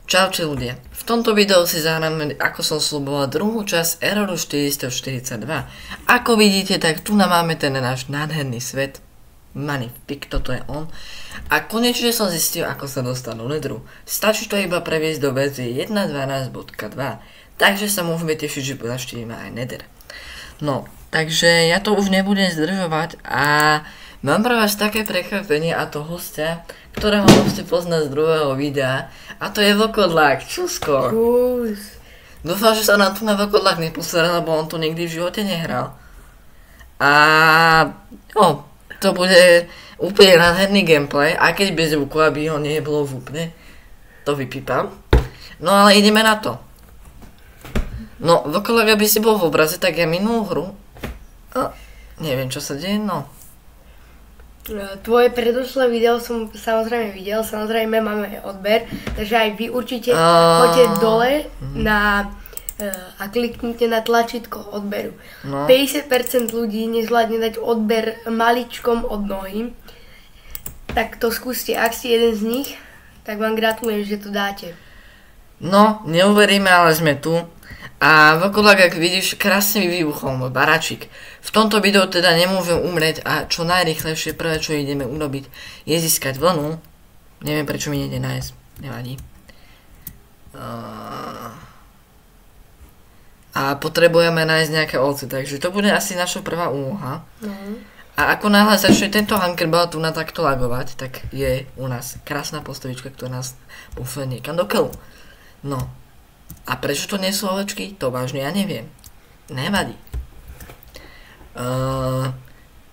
Čaute ľudia, v tomto videu si zahráme, ako som sľuboval, druhú časť Erroru 442. Ako vidíte, tak tu máme ten náš nádherný svet, Magnifique, toto je on. A konečne som zistil, ako sa dostať do Netheru. Stačí to iba previesť do verzie 1.12.2, takže sa môžeme tešiť, že zaštívime aj Nether. No, takže ja to už nebudem zdržovať a mám pre vás také prekvapenie, a to hostia, ktorého môžete poznať z druhého videa, a to je Vlkodlák. Čusko. Dúfam, že sa na tu na Vlkodlák nepozeral, lebo on to nikdy v živote nehral. A to bude úplne nádherný gameplay, aj keď bez zvuku, aby ho nebolo úplne. To vypípam. No ale ideme na to. No, Vlkodlák, aby si bol v obraze, tak ja minulú hru. Neviem, čo sa deje, no. Tvoje predošlé video som samozrejme videl, samozrejme máme odber, takže aj vy určite choďte dole a kliknite na tlačítko odberu. No. 50% ľudí nezvládne dať odber maličkom od nohy, tak to skúste, ak ste jeden z nich, tak vám gratulujem, že to dáte. No, neuveríme, ale sme tu. A Vlkodlák, ak vidíš, krásne vybuchol môj baráčik. V tomto videu teda nemôžem umrieť a čo najrýchlejšie prvé, čo ideme urobiť, je získať vlnu. Neviem, prečo mi nejde nájsť, nevadí. A potrebujeme nájsť nejaké ovce, takže to bude asi naša prvá úloha. A ako náhle začne tento Hunkerball tu na takto lagovať, tak je u nás krásna postavička, ktorá nás pošle niekam do keľu. No. A prečo to nie sú ovečky? To vážne ja neviem. Nevadí.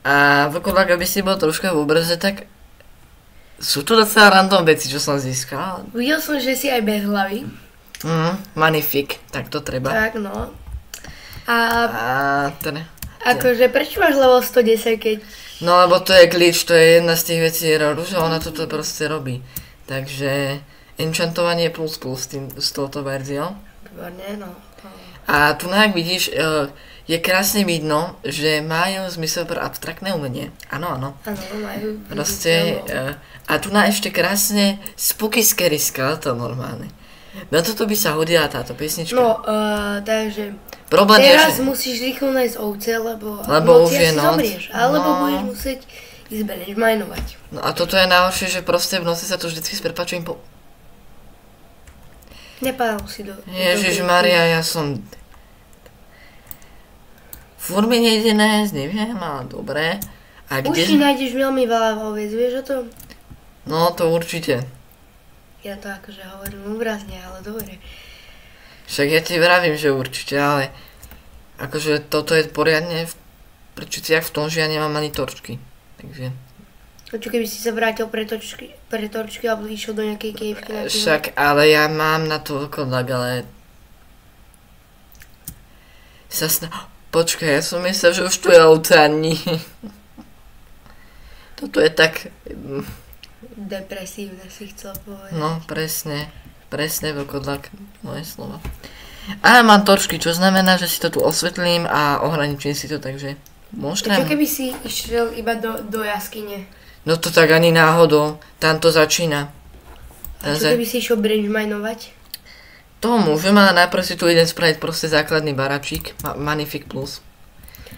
A Vlkodlák, aby si bol troška v obraze, tak sú to docela random veci, čo som získal. Videl som, že si aj bez hlavy. Magnifique, tak to treba. Tak no. Akože prečo máš level 110, keď... No lebo to je glitch, to je jedna z tých vecí Erroru, že ona toto proste robí. Takže... enchantovanie plus s touto verziou. Výborné, no. A tu jak vidíš, je krásne vidno, že majú zmysel pre abstraktné umenie. Áno, áno. Áno, majú. Proste, a tu ešte krásne spooky scary skeleton normálne. Na toto by sa hodila táto piesnička. No, takže... Problém teraz je, že... musíš rýchlo nájsť ovce, lebo už je noc. Zomrieš, alebo budeš musieť ísť benchminovať. No a toto je najhoršie, že proste v noci sa to vždycky s prepáčením Nepadal si do... Ježišmaria, ja som... Fúr mi nejde nájsť, neviem, ale dobre. A už si nájdeš veľmi veľa oviec, vieš o tom? No, to určite. Ja to akože hovorím obrazne, ale dobre. Však ja ti vravím, že určite, ale... Akože toto je poriadne v prečiciach v tom, že ja nemám ani torčky. Takže... Čo keby si sa vrátil pre torčky alebo išiel do nejakej kejvky na však, ale ja mám na to Vlkodlák, ale... Počkaj, ja som myslel, že už tu je ovcáni. Toto je tak... depresívne si chcel povedať. No, presne. Presne, Vlkodlák, moje slova. A mám torčky, čo znamená, že si to tu osvetlím a ohraničím si to, takže... Môžem. Čo keby si išiel iba do jaskyne? No to tak ani náhodou, tam to začína. A čo keby si išiel benchminovať? To môžem, ale najprv si tu idem spraviť proste základný baračík, Magnifique plus.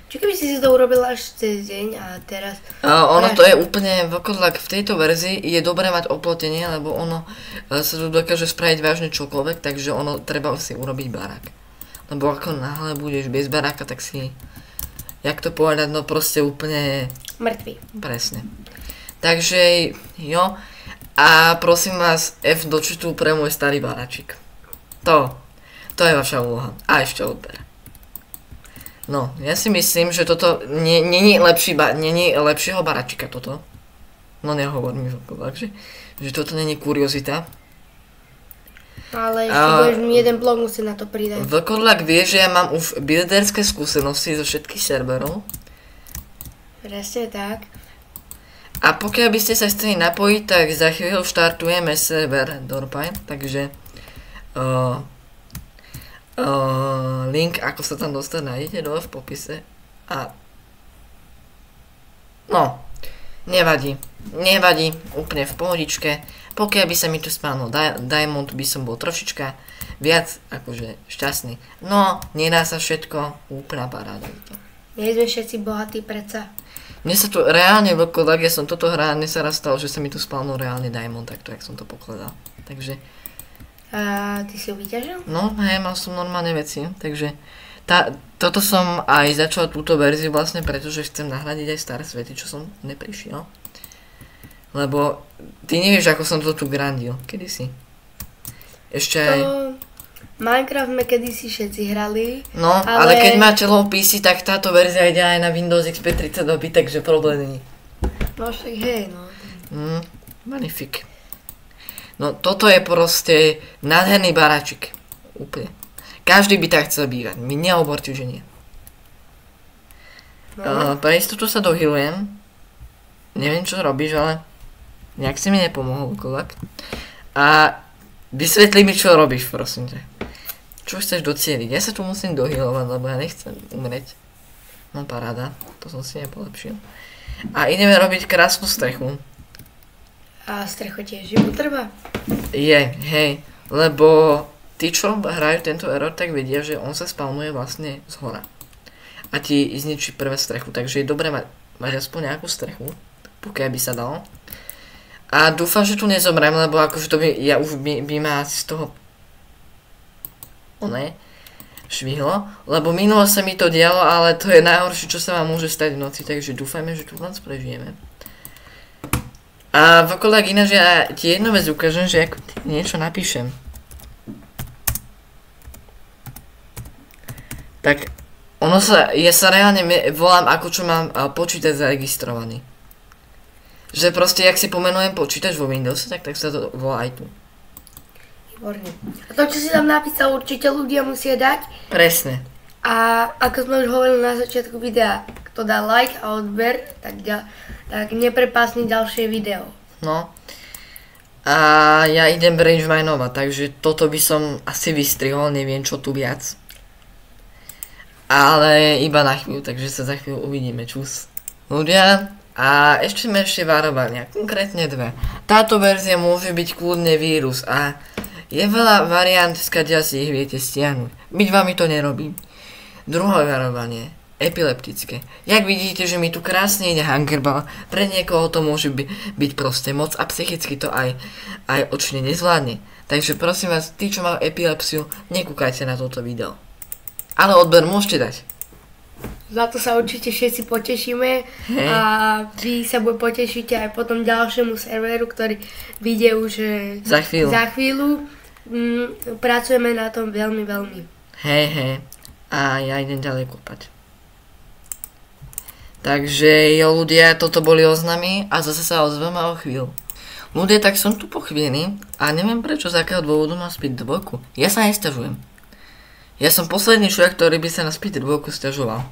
Čo keby si to urobil až cez deň a teraz... Ono to je úplne, Vlkodlák, v tejto verzii je dobré mať oplotenie, lebo ono sa tu dokáže spraviť vážne čokoľvek, takže ono treba si urobiť barák. Lebo ako náhle budeš bez baráka, tak si, jak to povedať, no proste úplne... mŕtvy. Presne. Takže, jo, a prosím vás, F do čutu pre môj starý baráčik. To je vaša úloha. A ešte odber. No, ja si myslím, že toto není lepšieho baráčika toto. No nehovor mi Vlkodlák, že toto není kuriozita. Ale ešte budeš mi jeden blok musieť na to pridať. Vlkodlák vie, že ja mám už builderské skúsenosti zo všetkých serverov. Presne tak. A pokiaľ by ste sa chceli napojiť, tak za chvíľu štartujeme server Dorpine, takže link, ako sa tam dostať, nájdete dole v popise. A no, Nevadí, úplne v pohodičke. Pokiaľ by sa mi tu spálnil Diamond, by som bol trošička viac akože šťastný. No, nedá sa všetko, úplná paráda. Nie sme všetci bohatí predsa. Mne sa tu reálne vlkodlak, ja som toto hral, mne sa raz stalo, že sa mi tu spálnil reálne Diamond, takto, jak som to pokladal. Takže... A ty si ho vyťažil? No, hej, mal som normálne veci, takže... Toto som aj začal túto verziu vlastne, pretože chcem nahradiť aj staré svety, čo som neprišiel. Lebo ty nevieš, ako som to tu grandil, kedysi. Ešte aj... Minecraft sme kedysi všetci hrali. No, ale keď máte low PC, tak táto verzia ide aj na Windows XP 32, takže problém není. No však hej, no. Magnifik. No, toto je proste nádherný baráčik. Úplne. Každý by tak chcel bývať, my neoborte, že nie. Pre istotu sa dohylujem. Neviem, čo robíš, ale nejak si mi nepomohol, kolak. A vysvetli mi, čo robíš, prosím ťa. Čo chceš docieliť? Ja sa tu musím dohylovať, lebo ja nechcem umrieť. No paráda, to som si nepolepšil. A ideme robiť krásnu strechu. A strechu tiež je potreba? Je, hej, lebo tí, čo hrajú tento error, tak vedia, že on sa spawnuje vlastne z hora. A ti zničí prvé strechu, takže je dobré mať aspoň nejakú strechu, pokiaľ by sa dalo. A dúfam, že tu nezomrem, lebo akože to by ma z toho švihlo, lebo minulo sa mi to dialo, ale to je najhoršie, čo sa vám môže stať v noci, takže dúfajme, že tu len prežijeme. A vokolak ináč ja ti jednu vec ukážem, že ako niečo napíšem. Tak ja sa reálne volám, ako čo mám počítač zaregistrovaný. Že proste, jak si pomenujem počítač vo Windowse, tak sa to volá aj tu. Výborne. A to, čo si tam napísal, určite ľudia musia dať. Presne. A ako sme už hovorili na začiatku videa, kto dá like a odber, tak neprepásne ďalšie video. No. A ja idem range minovať, takže toto by som asi vystrihol, neviem čo tu viac. Ale iba na chvíľu, takže sa za chvíľu uvidíme. Čus. Ľudia, a ešte varovania, konkrétne dve. Táto verzia môže byť kľudne vírus a je veľa variant, skadia si ich viete stiahnuť. Byť vami to nerobím. Druhé varovanie, epileptické. Jak vidíte, že mi tu krásne ide Hunkerball, pre niekoho to môže byť proste moc a psychicky to aj očne nezvládne. Takže prosím vás, tí, čo majú epilepsiu, nekúkajte na toto video. Ale odber môžete dať. Za to sa určite všetci potešíme a vy sa potešíte aj potom ďalšiemu serveru, ktorý vyjde už za chvíľu. Pracujeme na tom veľmi, veľmi. Hej. A ja idem ďalej kúpať. Takže jo ľudia, toto boli oznamy a zase sa ozveme o chvíľu. Ľudia, tak som tu po chvíli a neviem prečo, z akého dôvodu mám Speed 2. Ja sa nesťažujem. Ja som posledný človek, ktorý by sa na Speed 2 sťažoval.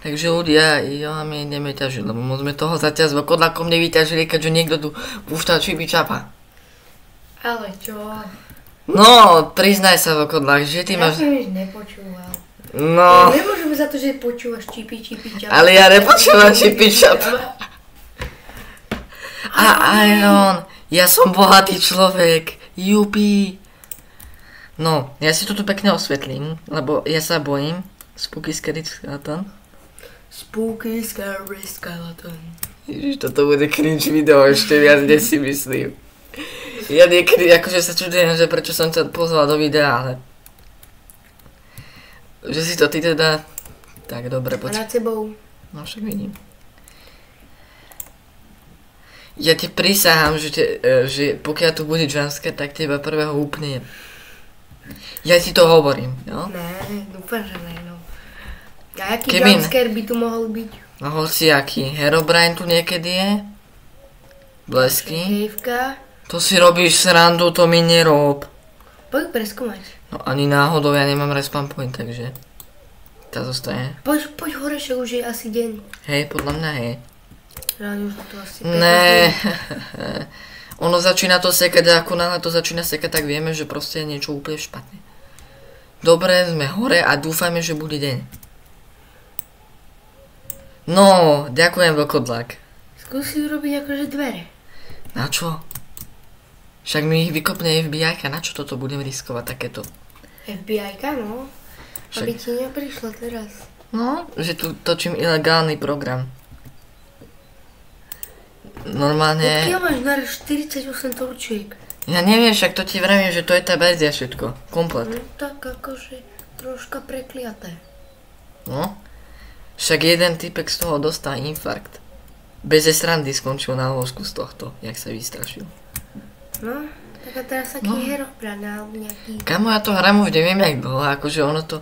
Takže ľudia, my ideme ťažiť, lebo môžeme toho zatiaľ s vlkodlakom nevyťažili, keďže niekto tu púšťal čipi čapa. Ale čo? No, priznaj sa vlkodlak, že ty máš... Ja som už nepočúval. No... Nemôžeme za to, že počúvaš čipi čapa. Ale ja nepočúvam čipi čapa. A Iron, ja som bohatý človek, jupi. No, ja si to tu pekne osvetlím, lebo ja sa bojím. Spooky Scary Skeleton. Spooky Scary Skeleton. Ježiš, toto bude cringe video ešte viac, než si myslím. Ja niekedy akože sa čudujem, že prečo som ťa pozval do videa, ale... Že si to ty teda... Tak, dobre, poď. A nad sebou. No však vidím. Ja ti prisahám, že pokiaľ tu bude jumpscare, tak teba prvého úplne... Ja ti to hovorím, jo? Ne, dúfam, že ne, no. A aký jumpscare by tu mohol byť? No hociaký. Herobrine tu niekedy je? Blesky? Hejvka? To si robíš srandu, to mi nerob. Poď preskúmať. No ani náhodou, ja nemám respawn point, takže... Tá zostane. Poď hore, že už je asi deň. Hej, podľa mňa hej. Ráno už to asi 15 Ne. Ono začína to sekať a ako náhle to začína sekať, tak vieme, že proste je niečo úplne špatné. Dobre, sme hore a dúfajme, že bude deň. No, ďakujem vlkodlak. Skúsi urobiť akože dvere. Na čo? Však mi ich vykopne FBI-ka, na čo toto budem riskovať takéto? FBI-ka, no. Aby ti neprišlo teraz. No, že tu točím ilegálny program. Normálne... Odkiaľ máš na 48 torčiek? Ja neviem, však to ti vravím, že to je tá verzia všetko. Komplet. No tak akože troška prekliaté. No. Však jeden typek z toho dostal infarkt. Bez srandy skončil na lôžku z tohto, jak sa vystrašil. No, tak a teraz taký Herobrine alebo nejaký... Kamo, ja to hram už neviem jak dlho, akože ono to...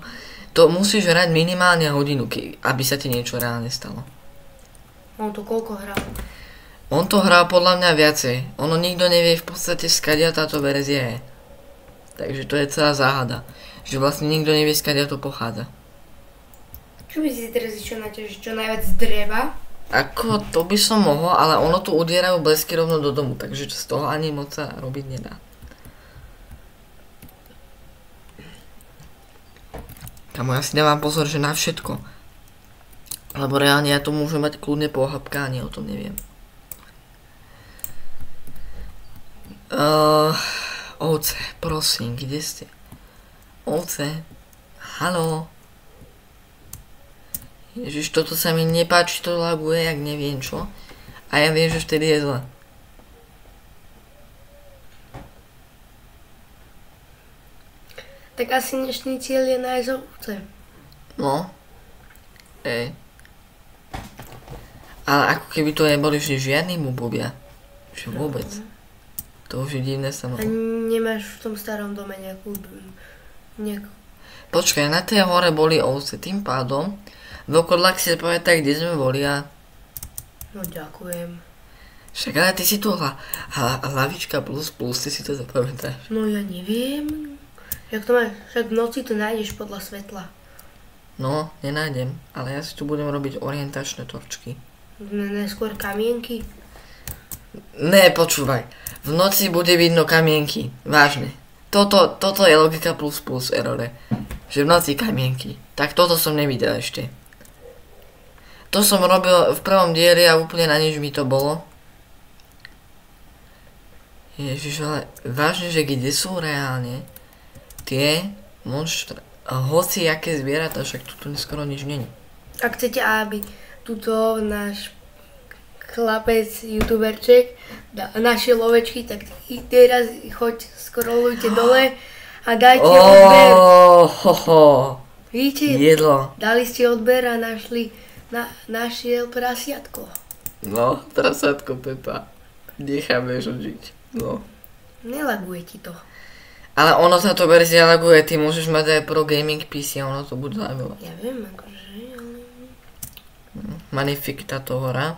To musíš hrať minimálne hodinu, aby sa ti niečo reálne stalo. On to koľko hral? On to hral podľa mňa viacej. Ono nikto nevie v podstate skadia táto verzia je. Takže to je celá záhada. Že vlastne nikto nevie skadia to pochádza. Čo by si teraz išiel na tiež čo najviac z dreva? Ako, to by som mohol, ale ono tu udierajú blesky rovno do domu, takže z toho ani moc sa robiť nedá. Kamo, ja si dávam pozor, že na všetko. Lebo reálne ja to môžem mať kľudne po hĺbke, ani o tom neviem. Ovce, prosím, kde ste? Ovce, haló? Ježiš, toto sa mi nepáči, to laguje, jak neviem čo. A ja viem, že vtedy je zle. Tak asi dnešný cieľ je nájsť ovce. No. Ale ako keby to neboli že žiadni mubovia. Že vôbec. To už je divné A samotné. nemáš v tom starom dome nejakú... Počkaj, na tej hore boli ovce, tým pádom Vlkodlak si zapamätaj, kde sme boli a... No ďakujem. Však ale ty si tu hlavička plus, ty si to zapamätáš. No ja neviem. Jak to máš? Však v noci to nájdeš podľa svetla. No, nenájdem, ale ja si tu budem robiť orientačné torčky. Neskôr kamienky. Ne, počúvaj. V noci bude vidno kamienky. Vážne. Toto je logika plus errore. Že v noci kamienky. Tak toto som nevidel ešte. To som robil v prvom dieli a úplne na nič mi to bolo. Ježiš, ale vážne, že kde sú reálne tie monštra, hoci aké zvieratá, však tu skoro nič není. Ak chcete, aby tuto náš chlapec, youtuberček našiel ovečky, tak teraz choď, scrollujte dole a dajte odber. Vidíte? Jedlo. Dali ste odber a našiel prasiatko. No, prasiatko Pepa. Necháme žiť. No. Nelaguje ti to. Ale ono sa to verzia laguje, ty môžeš mať aj pro gaming PC a ono to bude lagovať. Ja viem, akože, ale... Magnifique táto hora.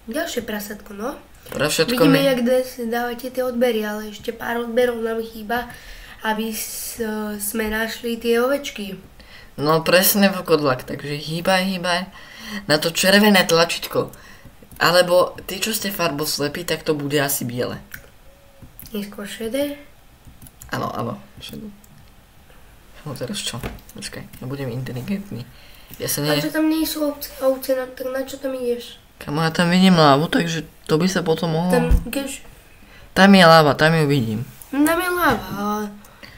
Ďalšie prasiatko, no. Prasiatko Vidíme, jak dávate tie odbery, ale ešte pár odberov nám chýba, aby sme našli tie ovečky. No presne vlkodlak, takže hýbaj na to červené tlačítko. Alebo tí, čo ste farboslepí, tak to bude asi biele. Neskôr šedé. Áno, šedé. No teraz čo? Počkaj, ja budem inteligentný. Ja sa A čo tam nie sú ovce, tak na čo tam ideš? Kamo, ja tam vidím lávu, takže to by sa potom mohlo... Tam je láva, tam ju vidím. Tam je láva, ale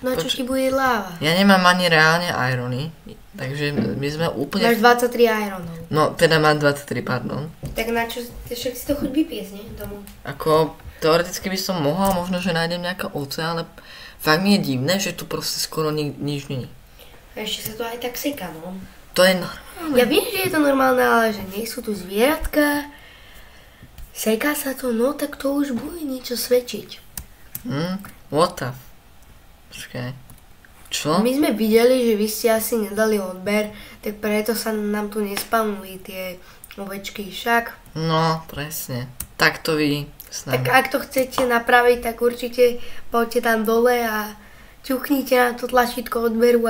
na čo ti bude láva? Ja nemám ani reálne irony, takže my sme úplne... Máš 23 ironov. No, teda mám 23, pardon. Tak na čo, však si to chuť vypiesť, nie? Domov. Ako, teoreticky by som mohla, možno, že nájdem nejaké ovce, ale fakt mi je divné, že tu proste skoro nič není. A ešte sa to aj tak seká, no. To je normálne. Ja viem, že je to normálne, ale že nie sú tu zvieratka. Seká sa to, no tak to už bude niečo svedčiť. What the Počkaj. Čo? My sme videli, že vy ste asi nedali odber, tak preto sa nám tu nespanuli tie ovečky však. No, presne. Tak to vy s nami. Tak ak to chcete napraviť, tak určite poďte tam dole a ťuknite na to tlačítko odberu,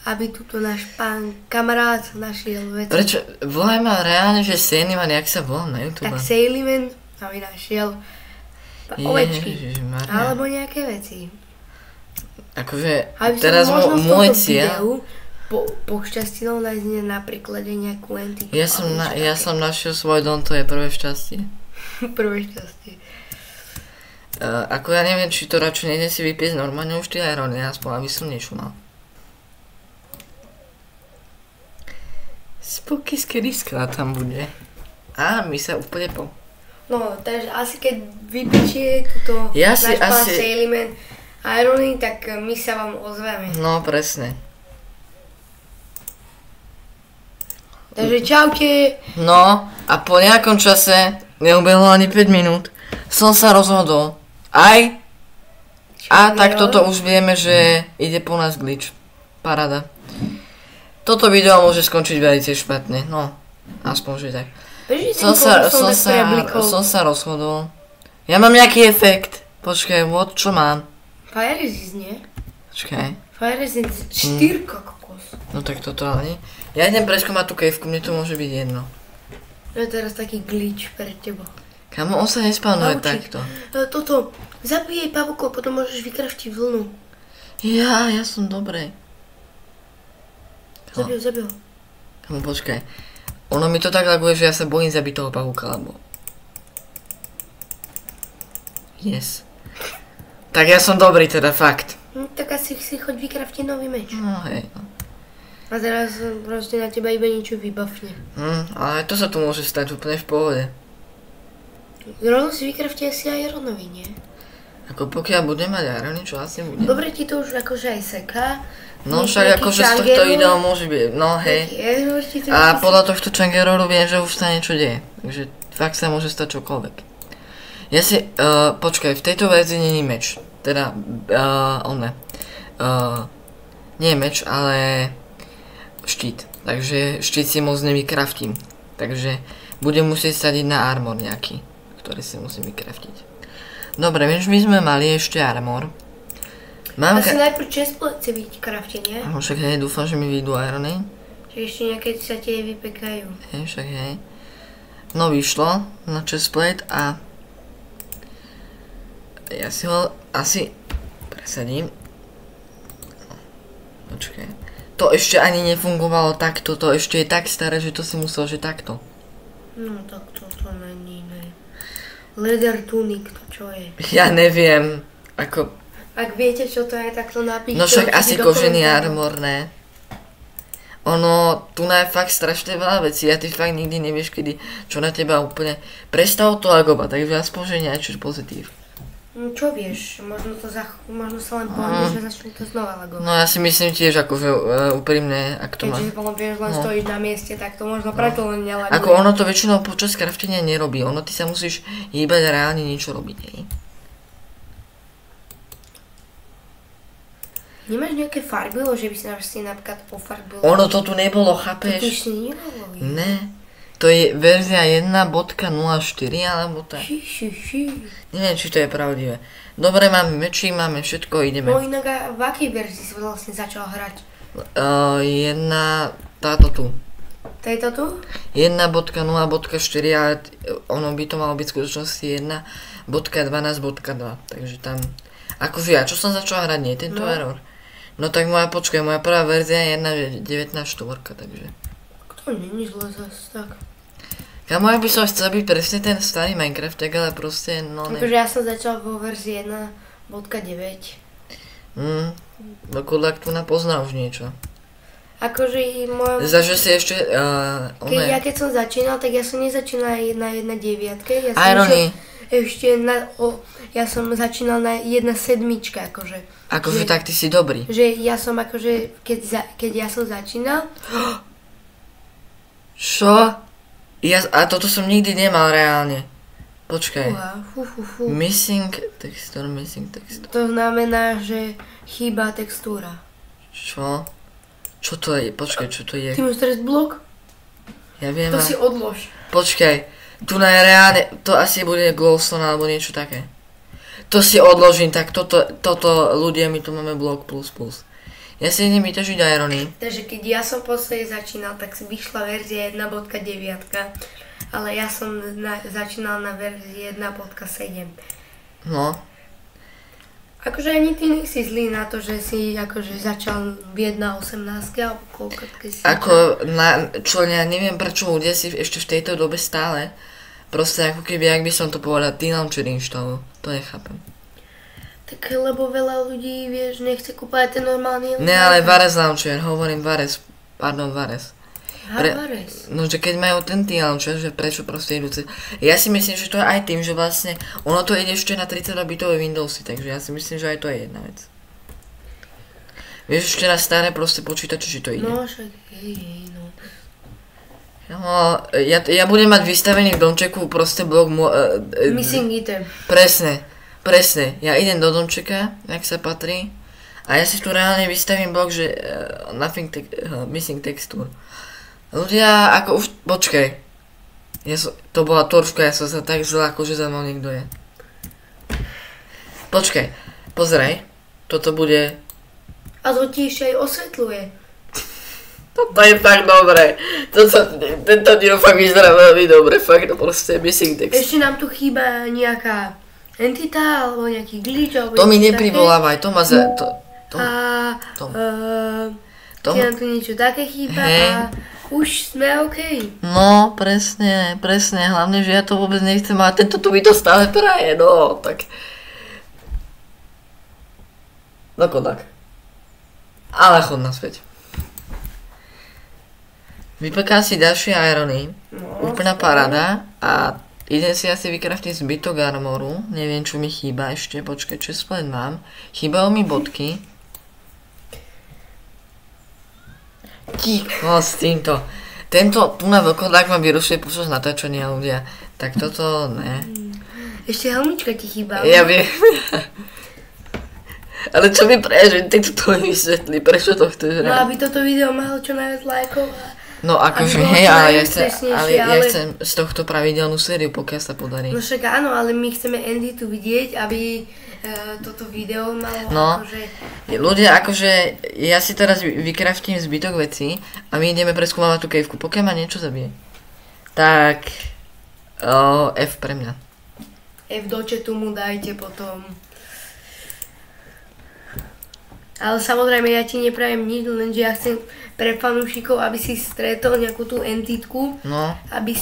aby tuto náš pán kamarát našiel veci. Prečo? Volaj ma reálne, že Sejliman, jak sa volám na YouTube? Tak Sejliman, aby našiel ovečky. Ježišmarja. Alebo nejaké veci. Akože, Aby som teraz možno v môj tomto cieľ... videu pošťastilo nájsť na príklade nejakú entiku. Ja som našiel svoj dom, to je prvé šťastie. Prvé šťastie. Ako ja neviem, či to radšej nejde si vypiesť normálne už tie Irony, aspoň aby som niečo mal. Spooky Skriská tam bude. A my sa úplne No, takže asi keď vypičie túto náš pán Sailyman Irony, tak my sa vám ozveme. No, presne. Takže čaute. No, a po nejakom čase, neubehlo ani 5 minút, som sa rozhodol. A tak toto už vieme, že ide po nás glitch. Paráda. Toto video môže skončiť veľmi špatne, no, aspoň že tak. Som sa rozhodol. Ja mám nejaký efekt. Počkaj, čo mám? Fire resist, nie? Počkaj. Fire resist 4 kokos. No tak toto ale nie. Ja idem preskúmať tú kejvku, mne to môže byť jedno. To je teraz taký glitch pre teba. Kamo, on sa nespawnuje takto. Toto, zabíjej pavúkov, potom môžeš vykraftiť vlnu. Ja som dobrý. Zabil. Kamo, počkaj. Ono mi to tak laguje, že ja sa bojím zabiť toho pavúka, lebo... Yes. Tak ja som dobrý teda, fakt. Tak asi si choď vykraftiť nový meč. No hej, no. A teraz proste na teba iba niečo vybafne. Ale to sa tu môže stať úplne v pohode. Rovno si vykrafti asi aj Ironovi, nie? Ako pokiaľ budem mať Irony, čo asi budem. Dobre ti to už akože aj seká. No však akože z tohto videa môže byť, no hej. A podľa tohto changeroru viem, že už sa niečo deje. Takže fakt sa môže stať čokoľvek. Ja si, počkaj, v tejto verzii není meč. Teda, nie meč, ale štít. Takže štít si moc nevykraftím. Takže budem musieť sadiť na armor nejaký, ktorý si musím vykraftiť. Dobre, vieš, my sme mali ešte armor. Asi najprv chestplate chce byť krafte, nie? No však hej, dúfam, že mi vyjdú Irony. Že ešte nejaké sa tie vypekajú. Hej, však hej. No vyšlo na chestplate a... Ja si ho asi presadím. Počkaj. To ešte ani nefungovalo takto, to ešte je tak staré, že to si musel, že takto. No tak to není, ne. Leather tunic, to čo je? Ja neviem, ako... Ak viete, čo to je, tak to napíšte. No však asi kožený armor, ne? Ono, tu je fakt strašne veľa vecí a ty fakt nikdy nevieš, kedy, čo na teba úplne... Prestalo to lagovať, takže aspoň, že niečo pozitív. No čo vieš, možno sa len pohodne, že začne to znova lagovať. No ja si myslím tiež, akože úprimne, ak to má... Keďže vieš, len stojíš na mieste, tak to možno preto len nelaguje. Ako ono to väčšinou počas craftenia nerobí, ono ty sa musíš hýbať a reálne niečo robiť, hej? Nemáš nejaké farbilo, že by si napríklad pofarbilo? Ono to tu nebolo, chápeš? To si nebolo. Ne. To je verzia 1.04 alebo tak. Neviem, či to je pravdivé. Dobre, máme mečík, máme všetko, ideme. No inak a v akej verzii si vlastne začal hrať? Táto tu. Tejto tu? 1.0.4, ale ono by to malo byť v skutočnosti 1.12.2. Takže tam... Akože ja, čo som začal hrať, nie tento error. No tak moja prvá verzia je 1.19.4, takže... To není zle zase tak. Kamo, ja by som chcel byť presne ten starý Minecraft, ale proste, no ne... Akože ja som začal vo verzii 1.9. No kudlak tu napozná už niečo. Akože moja... Zažil si ešte, keď som začínal, tak ja som nezačínal na 1.9. Irony. Ja som začínal na 1.7, akože. Akože tak ty si dobrý. Že ja som akože, keď ja som začínal... Čo? A toto som nikdy nemal reálne. Počkaj. Missing texture. To znamená, že chýba textúra. Čo? Čo to je? Počkaj, čo to je? Ty máš teraz blok? Ja viem. To si odlož. Počkaj. Tu na reálne, to asi bude glowstone alebo niečo také. To si odložím, tak toto ľudia, my tu máme blok plus. Ja si idem vyťažiť Irony. Takže keď ja som v podstate začínal, tak vyšla verzia 1.9, ale ja som začínal na verzii 1.7. No. Akože ani ty nesi zlý na to, že si akože začal byť na 18 alebo koľko, keď si ja neviem prečo ľudia si ešte v tejto dobe stále proste ako keby, ak by som to povedal, teenager inštalujú. To nechápem. Tak lebo veľa ľudí, vieš, nechce kúpať ten normálny... Ne, ale Vares launcher, hovorím Vares. Vares. Vares. No, že keď majú ten launcher, že prečo proste idú Ja si myslím, že to je aj tým, že vlastne ono to ide ešte na 32-bitové Windowsy, takže ja si myslím, že aj to je jedna vec. Vieš, ešte na staré proste počítače, či to ide. No, však hej, no. No, ja budem mať vystavený v domčeku proste blok Missing item. Presne. Ja idem do domčeka, jak sa patrí. A ja si tu reálne vystavím blok, že missing textúr. Ľudia, ako už, počkaj. To bola torška, ja som sa tak zle, akože za mnou niekto je. Počkaj, pozeraj. Toto bude... A to ti ešte aj osvetľuje. Toto je fakt dobré. Tento diel fakt vyzerá veľmi dobre, fakt to proste missing text. Ešte nám tu chýba nejaká entita, alebo nejaký glitch, alebo to mi neprivolávaj, to ma za... Ti nám tu niečo také chýba a už sme OK. No, presne, hlavne, že ja to vôbec nechcem, ale tento tu mi to stále praje, no, tak... No Kodak. Ale chod naspäť. Vypekám si ďalšie irony, úplná paráda a idem si asi vykraftiť zbytok armoru, neviem čo mi chýba ešte, počkaj, čo splen mám, chýbajú mi bodky. Ticho s týmto, tu na vlkodák ma vyrušuje počas natáčania ľudia, tak toto ne. Ešte helmička ti chýba. Ja viem. Ale čo mi prejde, že ty to vysvetlí, prečo to chceš hrať? No aby toto video malo čo najviac lajkov. No akože hej, ale ja chcem z tohto pravidelnú sériu, pokiaľ sa podarí. No však áno, ale my chceme Andy tu vidieť, aby toto video malo akože... Ľudia, akože ja si teraz vykraftím zbytok vecí a my ideme preskúmavať tú kejvku, pokiaľ ma niečo zabije. Tak... F pre mňa. F do chatu mu dajte potom. Ale samozrejme ja ti neprajem nič, lenže ja chcem pre fanúšikov, aby si stretol nejakú tú entitku. No. Aby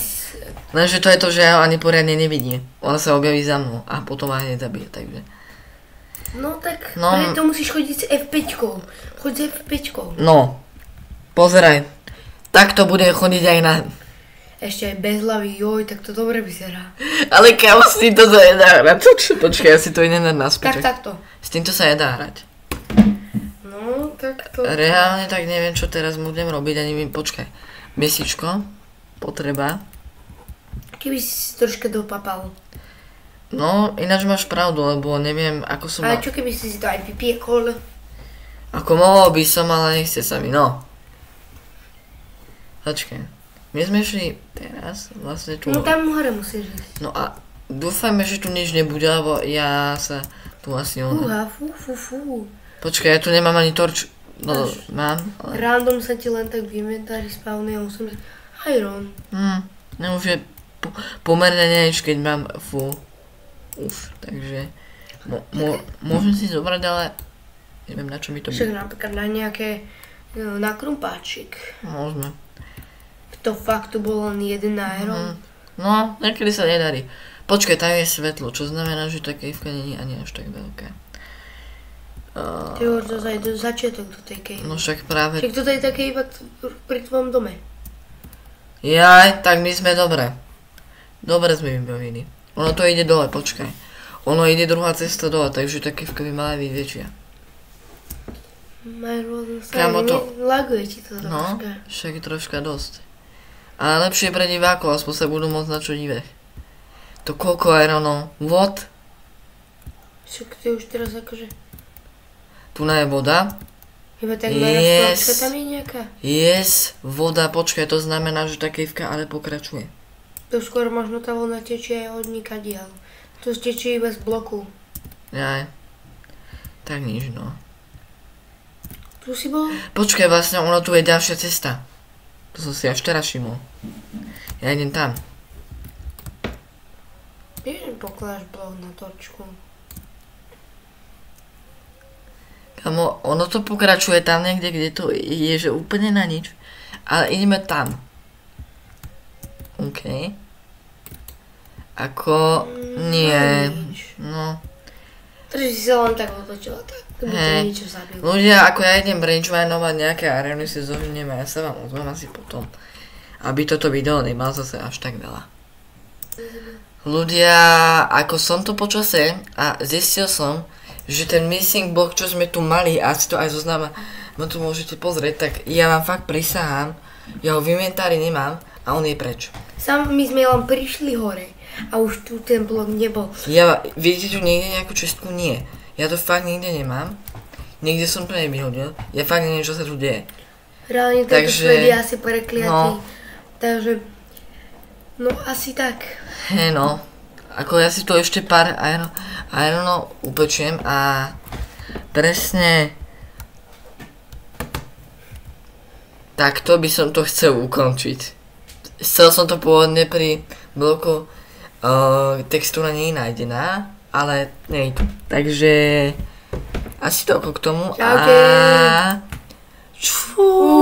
lenže to je to, že ja ho ani poriadne nevidím. Ona sa objaví za mnou a potom ma hneď zabije, takže... No tak preto musíš chodiť s F5-kou. Choď s F5-kou. No. Pozeraj. Takto bude chodiť aj na... Ešte aj bez hlavy, joj, tak to dobre vyzerá. Ale kámo, s týmto sa nedá hrať. Počkaj, ja si to idem dať naspäť. Tak takto. S týmto sa nedá hrať. No, tak to... Reálne tak neviem, čo teraz budem robiť, ani mi... Počkaj. Mesičko. Potreba. Keby si troška dopapal. No, ináč máš pravdu, lebo neviem, ako som... Ale čo keby si to aj vypiekol? Ako mohol by som, ale nechce sa mi, no. Počkaj. My sme šli teraz, vlastne tu... No tam hore musíš ísť. No a dúfajme, že tu nič nebude, lebo ja sa tu asi... Fú. Počkaj, ja tu nemám ani torč... No, mám, ale... Random sa ti len tak v inventári spavne 80... Iron. No už je pomerne neč, keď mám takže... Môžem si zobrať, ale... Neviem, na čo mi to bude. Však napríklad na nejaké... Na krumpáčik. Môžeme. To fakt tu bol len jeden iron. No, niekedy sa nedarí. Počkaj, tam je svetlo, čo znamená, že tá kejvka nie je ani až tak veľká. Ty už do začiatok do tej kejvy. No však práve... Však toto je tá kejva pri tvojom dome. Jaj, tak my sme dobre. Dobre sme vybavili. Ono to ide dole, počkaj. Ono ide druhá cesta dole, takže tá kejvka by mala byť väčšia. Kámo to... Laguje ti to troška. No, však troška dosť. Ale lepšie pre divákov, aspoň sa budú môcť na čo dívať. To koľko ironov? Vod? Však ty už teraz akože... Tu je voda. Iba tak narastla, tam je nejaká? Yes, voda, počkaj, to znamená, že tá kejvka ale pokračuje. To skôr možno tá voda tečie od nikadiaľ. To tečie iba z bloku. Jaj. Tak nič, no. Tu si bol? Počkaj, vlastne ono tu je ďalšia cesta. To som si až teraz všimol. Ja idem tam. Vieš, pokladáš blok na torčku. Kamo, ono to pokračuje tam niekde, kde to je, že úplne na nič. Ale ideme tam. OK. Ako... Nie. No. Takže si sa len tak otočila, tak by to niečo zabil. Ľudia, ako ja idem rangeminovať nejaké arény, si zohneme a ja sa vám ozvem asi potom. Aby toto video nemal zase až tak veľa. Ľudia, ako som to počase a zistil som, že ten missing block, čo sme tu mali, a si to aj zoznama, ma tu môžete pozrieť, tak ja vám fakt prisahám, ja ho v inventári nemám a on je preč. My sme len prišli hore a už tu ten blok nebol. Vidíte tu niekde nejakú čistku? Nie. Ja to fakt nikde nemám. Niekde som to nevyhodil. Ja fakt neviem, čo sa tu deje. Reálne tento svet je asi prekliatý. No. Takže, no asi tak. Hej no. Ako ja si tu ešte pár ironov upečiem a presne takto by som to chcel ukončiť. Chcel som to pôvodne pri bloku textúra nie je nájdená, ale nie je tu. Takže asi toľko k tomu. Čaute. A... Čú.